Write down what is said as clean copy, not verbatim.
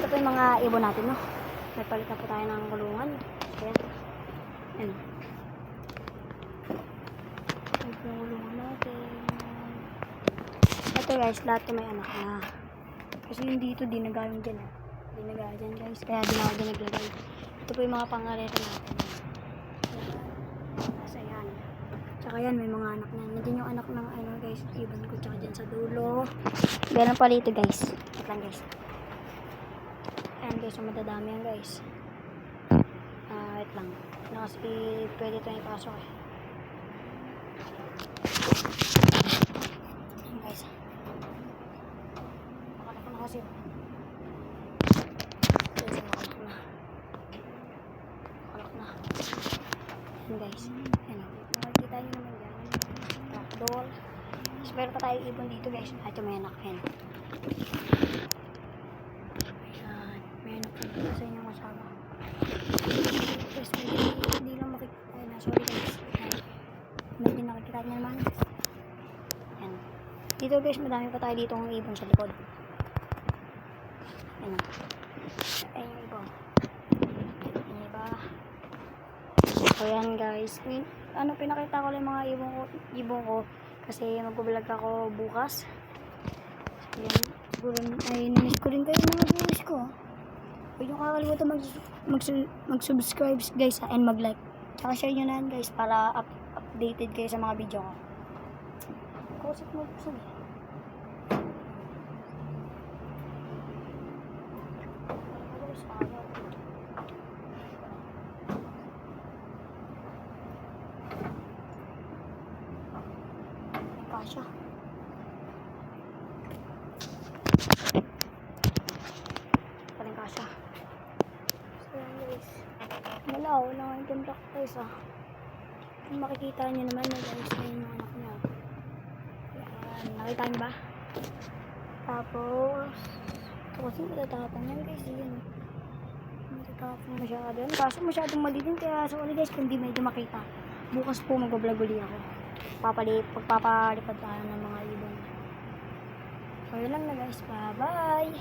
Ito po yung mga ibon natin, no? Nagpalit na po tayo ng kulungan. Ayan. Ayan. Ito yung kulungan natin. Ito guys, lahat ko may anak na. Kasi yung dito, di nagawin dyan. Di nagawin dyan guys. Kaya di na ako dyan naglagay. Ito po yung mga pangarera natin. Nasa yan. Tsaka yan, may mga anak na. Nandiyan yung anak ng ano guys, ibon ko. Tsaka dyan sa dulo. Ganun pala ito guys. Ito lang guys. Ayan guys, so madadami yan guys. Wait lang. Na kasi pwede ito ipasok eh. Ayan guys. Makalak na kasi. Guys, makalak na. Makalak na. Ayan guys. Ayan o. Makikita nyo naman yan. Trapdoor. Tapos meron pa tayo ibon dito guys. Ito may anak. Ayan. Sa inyong kasama. Guys, hindi lang makikita. Ay, sorry guys. Hindi nakikita niya naman. Ayan. Dito guys, madami pa tayo dito ng ibon sa likod. Ayan na. Ayan yung ibon. Ayan iba. So yan guys. Ano, pinakita ko lang mga ibon ko. Kasi mag-vlog ako bukas. So yan. Ay, namiss ko rin kayo mga viewers ko. Huwag nyo kakalimutan mag-subscribe guys and mag-like. Tsaka share nyo na yan guys para updated kayo sa mga video ko. Kusip mo gusto eh. Kasha. Kasha. So yan guys. Malaw lang yung black guys ah. Kung makikita nyo naman na guys na yung anak niya. Yan. Nakita nyo ba? Tapos ito kasi matatapang yan guys. Yan. Matatapang masyado yan. Kaso masyadong malilim kaya sorry guys kung di medyo makita. Bukas po mag-vlog uli ako. Pagpapalipad tayo ng mga ibon. So yun lang na guys. Bye bye.